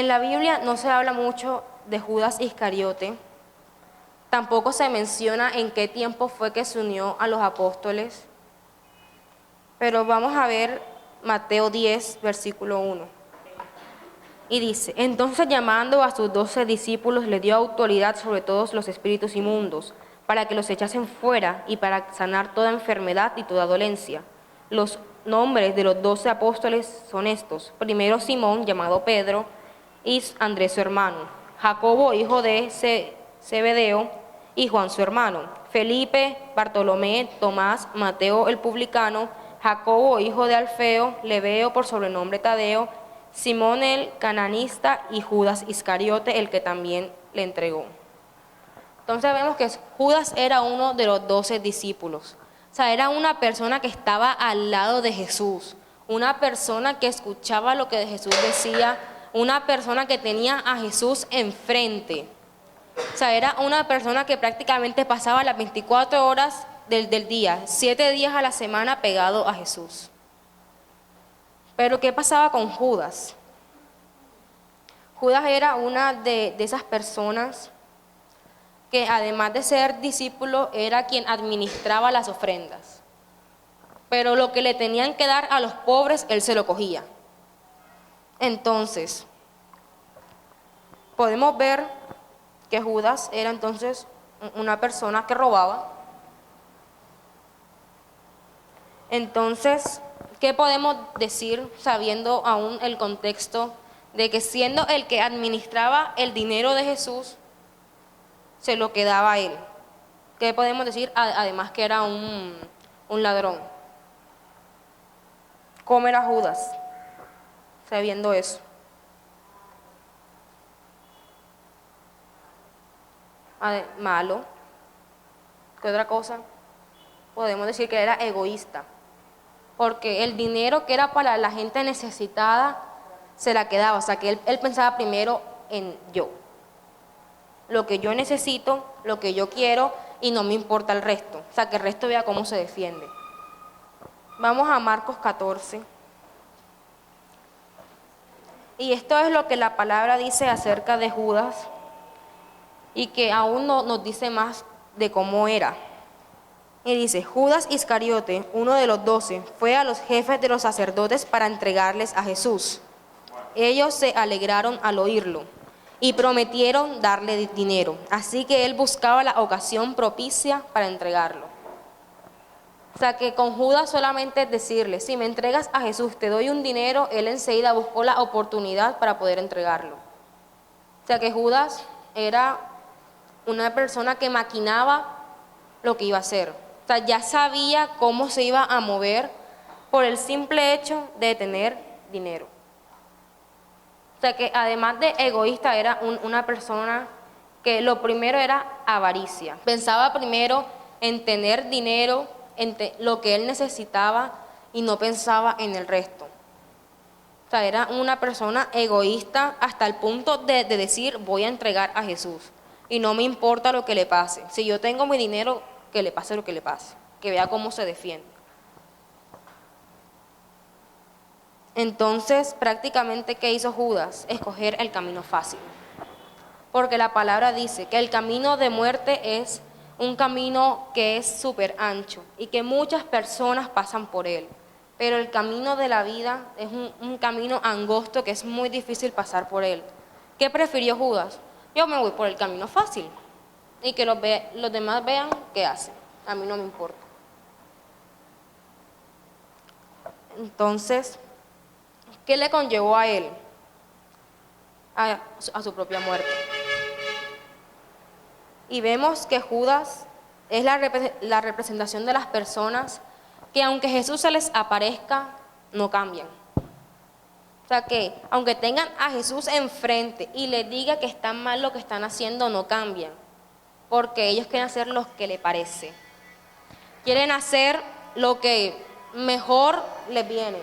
En la Biblia no se habla mucho de Judas Iscariote, tampoco se menciona en qué tiempo fue que se unió a los apóstoles, pero vamos a ver Mateo 10, versículo 1. Y dice: entonces llamando a sus 12 discípulos, les dio autoridad sobre todos los espíritus inmundos, para que los echasen fuera y para sanar toda enfermedad y toda dolencia. Los nombres de los 12 apóstoles son estos: primero Simón, llamado Pedro, y Andrés su hermano; Jacobo, hijo de Zebedeo, y Juan su hermano; Felipe, Bartolomé, Tomás, Mateo el publicano, Jacobo, hijo de Alfeo, Lebeo por sobrenombre Tadeo, Simón el cananista y Judas Iscariote, el que también le entregó. Entonces vemos que Judas era uno de los 12 discípulos. O sea, era una persona que estaba al lado de Jesús, una persona que escuchaba lo que Jesús decía, una persona que tenía a Jesús enfrente. O sea, era una persona que prácticamente pasaba las 24 horas del día, 7 días a la semana pegado a Jesús. Pero ¿qué pasaba con Judas? Judas era una de esas personas que, además de ser discípulo, era quien administraba las ofrendas. Pero lo que le tenían que dar a los pobres, él se lo cogía. Entonces, podemos ver que Judas era entonces una persona que robaba. Entonces, ¿qué podemos decir sabiendo aún el contexto de que siendo el que administraba el dinero de Jesús, se lo quedaba a él? ¿Qué podemos decir? Además que era un ladrón. ¿Cómo era Judas? Sabiendo eso. Malo. ¿Qué otra cosa? Podemos decir que era egoísta, porque el dinero que era para la gente necesitada se la quedaba. O sea, que él pensaba primero en yo, lo que yo necesito, lo que yo quiero, y no me importa el resto. O sea, que el resto vea cómo se defiende. Vamos a Marcos 14. Y esto es lo que la palabra dice acerca de Judas, y que aún no nos dice más de cómo era. Y dice: Judas Iscariote, uno de los 12, fue a los jefes de los sacerdotes para entregarles a Jesús. Ellos se alegraron al oírlo y prometieron darle dinero, así que él buscaba la ocasión propicia para entregarlo. O sea, que con Judas solamente es decirle: si me entregas a Jesús, te doy un dinero. Él enseguida buscó la oportunidad para poder entregarlo. O sea, que Judas era una persona que maquinaba lo que iba a hacer. O sea, ya sabía cómo se iba a mover por el simple hecho de tener dinero. O sea, que además de egoísta, era una persona que lo primero era avaricia. Pensaba primero en tener dinero, en lo que él necesitaba, y no pensaba en el resto. O sea, era una persona egoísta hasta el punto de decir: voy a entregar a Jesús y no me importa lo que le pase. Si yo tengo mi dinero, que le pase lo que le pase, que vea cómo se defiende. Entonces, prácticamente, ¿qué hizo Judas? Escoger el camino fácil. Porque la palabra dice que el camino de muerte es un camino que es súper ancho y que muchas personas pasan por él. Pero el camino de la vida es un camino angosto que es muy difícil pasar por él. ¿Qué prefirió Judas? Yo me voy por el camino fácil y que los demás vean qué hacen. A mí no me importa. Entonces, ¿qué le conllevó a él? A su propia muerte. Y vemos que Judas es la representación de las personas que, aunque Jesús se les aparezca, no cambian. O sea, que aunque tengan a Jesús enfrente y les diga que están mal lo que están haciendo, no cambian, porque ellos quieren hacer lo que les parece. Quieren hacer lo que mejor les viene.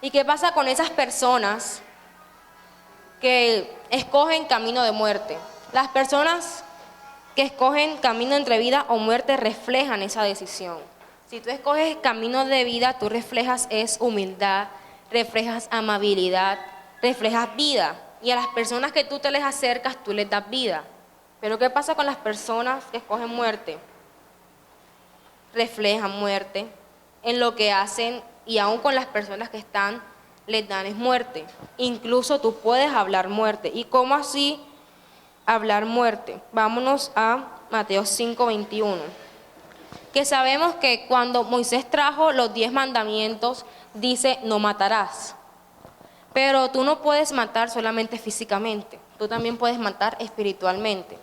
¿Y qué pasa con esas personas que escogen camino de muerte? Las personas que escogen camino entre vida o muerte reflejan esa decisión. Si tú escoges camino de vida, tú reflejas humildad, reflejas amabilidad, reflejas vida y a las personas que tú te les acercas, tú les das vida. Pero ¿qué pasa con las personas que escogen muerte? Reflejan muerte en lo que hacen y aún con las personas que están, les dan es muerte. Incluso tú puedes hablar muerte. ¿Y cómo así hablar muerte? Vámonos a Mateo 5:21, que sabemos que cuando Moisés trajo los 10 mandamientos, dice no matarás. Pero tú no puedes matar solamente físicamente, tú también puedes matar espiritualmente.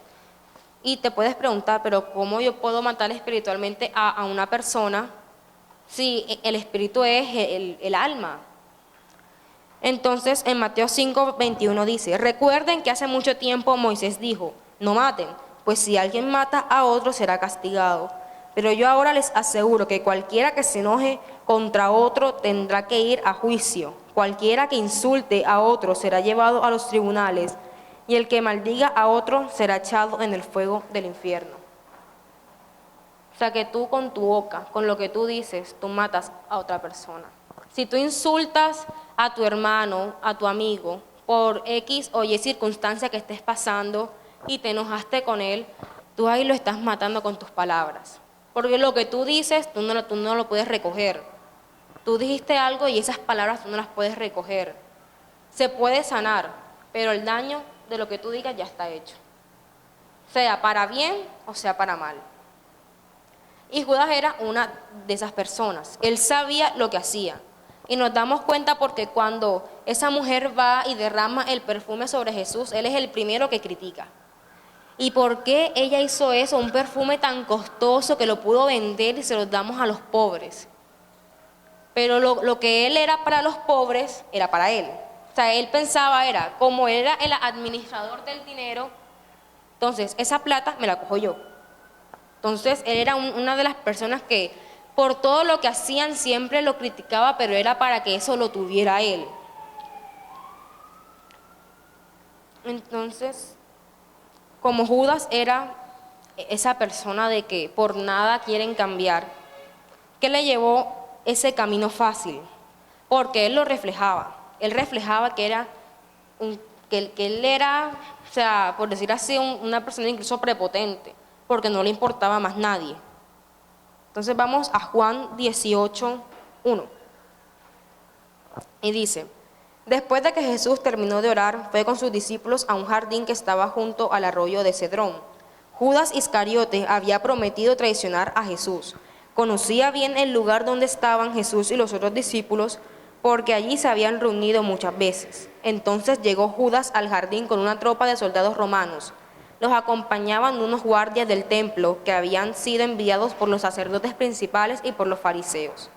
Y te puedes preguntar, pero ¿cómo yo puedo matar espiritualmente a una persona si el espíritu es el alma? Entonces en Mateo 5:21 dice, recuerden que hace mucho tiempo Moisés dijo, no maten, pues si alguien mata a otro será castigado. Pero yo ahora les aseguro que cualquiera que se enoje contra otro tendrá que ir a juicio. Cualquiera que insulte a otro será llevado a los tribunales, y el que maldiga a otro será echado en el fuego del infierno. O sea que tú con tu boca, con lo que tú dices, tú matas a otra persona. Si tú insultas a tu hermano, a tu amigo, por X o Y circunstancia que estés pasando y te enojaste con él, tú ahí lo estás matando con tus palabras. Porque lo que tú dices, tú no lo puedes recoger. Tú dijiste algo y esas palabras tú no las puedes recoger. Se puede sanar, pero el daño de lo que tú digas ya está hecho. Sea para bien o sea para mal. Y Judas era una de esas personas. Él sabía lo que hacía. Y nos damos cuenta porque cuando esa mujer va y derrama el perfume sobre Jesús, él es el primero que critica. ¿Y por qué ella hizo eso? Un perfume tan costoso que lo pudo vender y se lo damos a los pobres. Pero lo que él era para los pobres, era para él. O sea, él pensaba era, como él era el administrador del dinero, entonces esa plata me la cojo yo. Entonces él era una de las personas que por todo lo que hacían siempre lo criticaba, pero era para que eso lo tuviera él. Entonces, como Judas era esa persona de que por nada quieren cambiar, ¿qué le llevó ese camino fácil? Porque él lo reflejaba. Él reflejaba que era que él era, o sea, por decir así, una persona incluso prepotente, porque no le importaba más nadie. Entonces vamos a Juan 18:1. Y dice, después de que Jesús terminó de orar, fue con sus discípulos a un jardín que estaba junto al arroyo de Cedrón. Judas Iscariote había prometido traicionar a Jesús. Conocía bien el lugar donde estaban Jesús y los otros discípulos, porque allí se habían reunido muchas veces. Entonces llegó Judas al jardín con una tropa de soldados romanos. Los acompañaban unos guardias del templo que habían sido enviados por los sacerdotes principales y por los fariseos.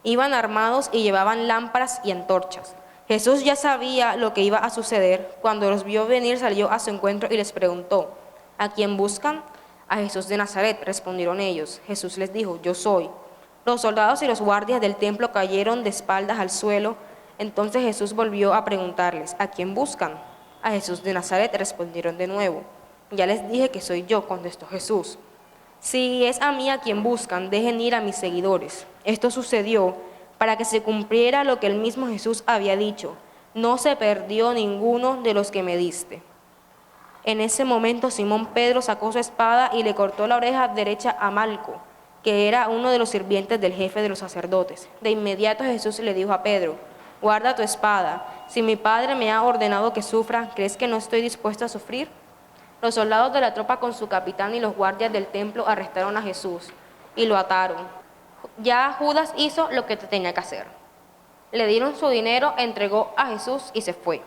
Iban armados y llevaban lámparas y antorchas. Jesús ya sabía lo que iba a suceder. Cuando los vio venir, salió a su encuentro y les preguntó, ¿a quién buscan? A Jesús de Nazaret, respondieron ellos. Jesús les dijo, yo soy. Los soldados y los guardias del templo cayeron de espaldas al suelo. Entonces Jesús volvió a preguntarles, ¿a quién buscan? A Jesús de Nazaret, respondieron de nuevo. Ya les dije que soy yo, contestó Jesús. Si es a mí a quien buscan, dejen ir a mis seguidores. Esto sucedió para que se cumpliera lo que el mismo Jesús había dicho. No se perdió ninguno de los que me diste. En ese momento Simón Pedro sacó su espada y le cortó la oreja derecha a Malco, que era uno de los sirvientes del jefe de los sacerdotes. De inmediato Jesús le dijo a Pedro, guarda tu espada. Si mi Padre me ha ordenado que sufra, ¿crees que no estoy dispuesto a sufrir? Los soldados de la tropa con su capitán y los guardias del templo arrestaron a Jesús y lo ataron. Ya Judas hizo lo que tenía que hacer. Le dieron su dinero, entregó a Jesús y se fue.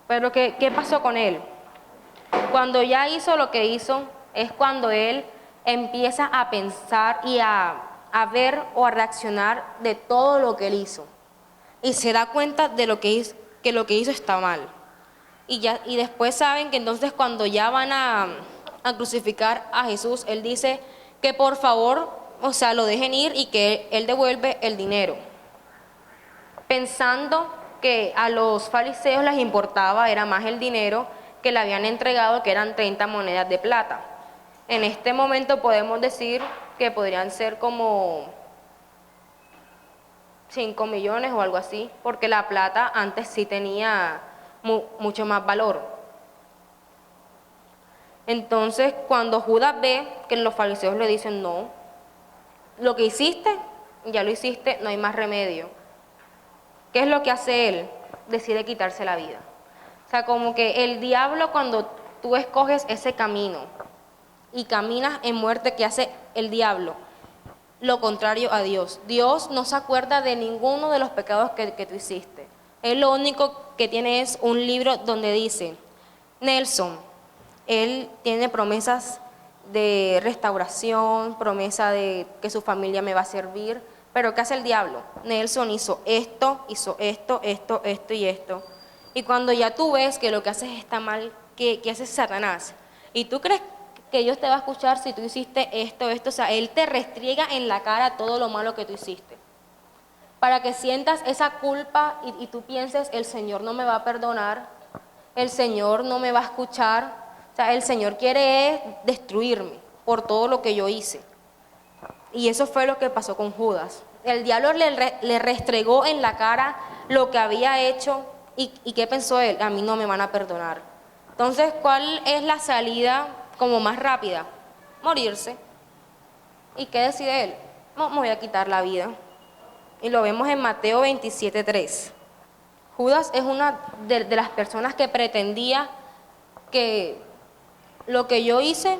Pero ¿qué pasó con él? Cuando ya hizo lo que hizo, es cuando él empieza a pensar y a ver o a reaccionar de todo lo que él hizo. Y se da cuenta de que lo que hizo está mal. Y después saben que entonces cuando ya van a crucificar a Jesús, él dice que por favor, o sea, lo dejen ir y que él devuelve el dinero. Pensando que a los fariseos les importaba, era más el dinero que le habían entregado, que eran 30 monedas de plata. En este momento podemos decir que podrían ser como 5 millones o algo así, porque la plata antes sí tenía mucho más valor. Entonces, cuando Judas ve que los fariseos le dicen, no, lo que hiciste, ya lo hiciste, no hay más remedio. ¿Qué es lo que hace él? Decide quitarse la vida. O sea, como que el diablo, cuando tú escoges ese camino y caminas en muerte, ¿qué hace el diablo? Lo contrario a Dios. Dios no se acuerda de ninguno de los pecados que tú hiciste. Él lo único que tiene es un libro donde dice, Nelson, él tiene promesas de restauración, promesa de que su familia me va a servir, pero ¿qué hace el diablo? Nelson hizo esto, esto y esto. Y cuando ya tú ves que lo que haces está mal, ¿qué hace Satanás? ¿Y tú crees que Dios te va a escuchar si tú hiciste esto? O sea, Él te restriega en la cara todo lo malo que tú hiciste. Para que sientas esa culpa y tú pienses, el Señor no me va a perdonar, el Señor no me va a escuchar. O sea, el Señor quiere destruirme por todo lo que yo hice. Y eso fue lo que pasó con Judas. El diablo le restregó en la cara lo que había hecho y ¿qué pensó él? A mí no me van a perdonar. Entonces, ¿cuál es la salida como más rápida? Morirse. ¿Y qué decide él? No, me voy a quitar la vida. Y lo vemos en Mateo 27:3. Judas es una de las personas que pretendía que lo que yo hice,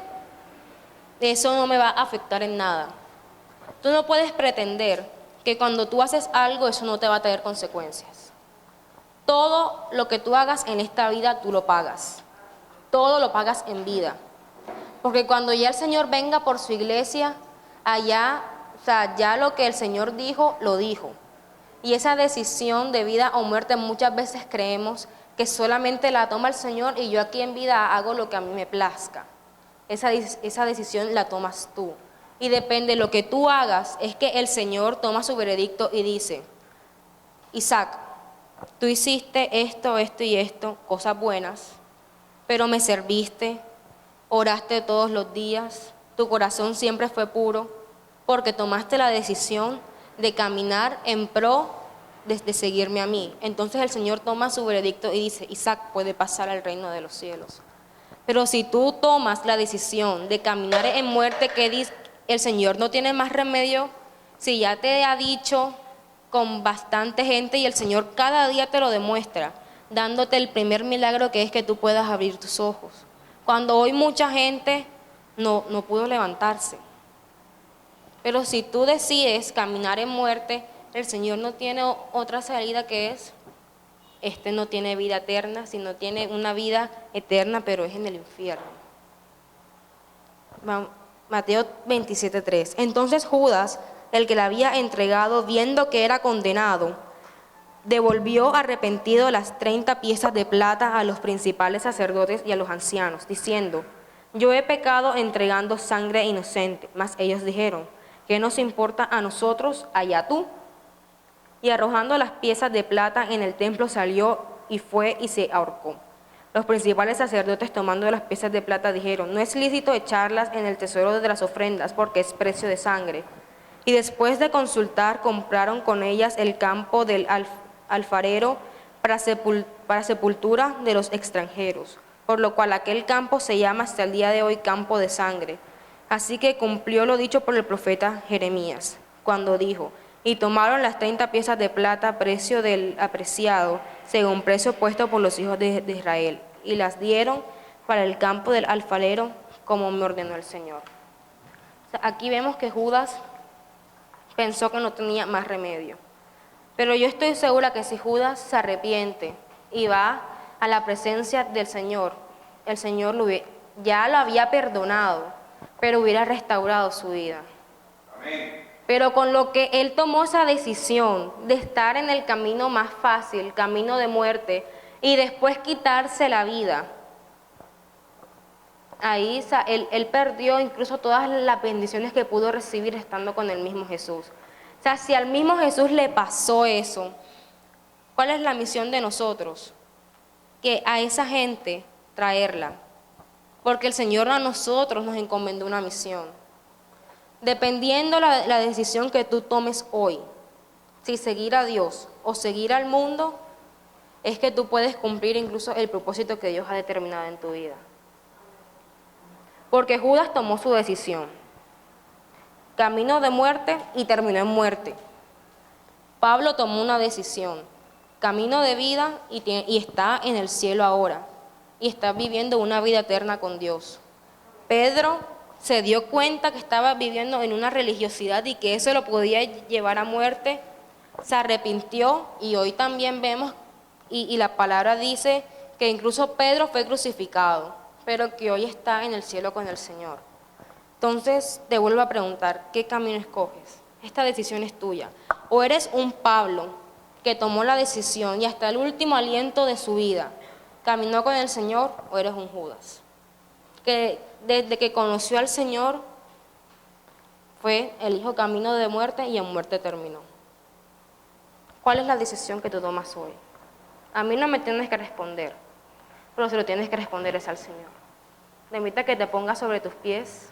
eso no me va a afectar en nada. Tú no puedes pretender que cuando tú haces algo, eso no te va a tener consecuencias. Todo lo que tú hagas en esta vida, tú lo pagas. Todo lo pagas en vida. Porque cuando ya el Señor venga por su iglesia, allá, o sea, ya lo que el Señor dijo, lo dijo. Y esa decisión de vida o muerte muchas veces creemos que solamente la toma el Señor y yo aquí en vida hago lo que a mí me plazca. Esa decisión la tomas tú. Y depende de lo que tú hagas, es que el Señor toma su veredicto y dice, Isaac, tú hiciste esto y esto, cosas buenas, pero me serviste, oraste todos los días, tu corazón siempre fue puro, porque tomaste la decisión de caminar en pro de seguirme a mí. Entonces el Señor toma su veredicto y dice, Isaac puede pasar al reino de los cielos. Pero si tú tomas la decisión de caminar en muerte, ¿qué dice? El Señor no tiene más remedio. Si ya te ha dicho con bastante gente y el Señor cada día te lo demuestra, dándote el primer milagro que es que tú puedas abrir tus ojos. Cuando hoy mucha gente no pudo levantarse. Pero si tú decides caminar en muerte, el Señor no tiene otra salida que es, no tiene vida eterna, sino tiene una vida eterna, pero es en el infierno. Mateo 27:3. Entonces Judas, el que le había entregado, viendo que era condenado, devolvió arrepentido las 30 piezas de plata a los principales sacerdotes y a los ancianos, diciendo, yo he pecado entregando sangre inocente. Mas ellos dijeron, ¿qué nos importa a nosotros? Allá tú. Y arrojando las piezas de plata en el templo salió y fue y se ahorcó. Los principales sacerdotes, tomando las piezas de plata, dijeron, no es lícito echarlas en el tesoro de las ofrendas porque es precio de sangre. Y después de consultar, compraron con ellas el campo del alfarero para sepultura de los extranjeros, por lo cual aquel campo se llama hasta el día de hoy campo de sangre. Así que cumplió lo dicho por el profeta Jeremías, cuando dijo, y tomaron las 30 piezas de plata, precio del apreciado, según precio puesto por los hijos de Israel, y las dieron para el campo del alfarero, como me ordenó el Señor. O sea, aquí vemos que Judas pensó que no tenía más remedio. Pero yo estoy segura que si Judas se arrepiente y va a la presencia del Señor, el Señor ya lo había perdonado, pero hubiera restaurado su vida. Amén. Pero con lo que él tomó esa decisión de estar en el camino más fácil, camino de muerte, y después quitarse la vida, ahí él perdió incluso todas las bendiciones que pudo recibir estando con el mismo Jesús. O sea, si al mismo Jesús le pasó eso, ¿cuál es la misión de nosotros? Que a esa gente traerla, porque el Señor a nosotros nos encomendó una misión. Dependiendo la decisión que tú tomes hoy, si seguir a Dios o seguir al mundo, es que tú puedes cumplir incluso el propósito que Dios ha determinado en tu vida. Porque Judas tomó su decisión, camino de muerte y terminó en muerte. Pablo tomó una decisión, camino de vida y está en el cielo ahora, y está viviendo una vida eterna con Dios. Pedro se dio cuenta que estaba viviendo en una religiosidad y que eso lo podía llevar a muerte, se arrepintió y hoy también vemos, y la palabra dice que incluso Pedro fue crucificado, pero que hoy está en el cielo con el Señor. Entonces te vuelvo a preguntar, ¿qué camino escoges? Esta decisión es tuya. O eres un Pablo que tomó la decisión y hasta el último aliento de su vida caminó con el Señor, o eres un Judas que desde que conoció al Señor eligió camino de muerte y en muerte terminó. ¿Cuál es la decisión que tú tomas hoy? A mí no me tienes que responder, pero se lo tienes que responder es al Señor. Te invito a que te pongas sobre tus pies.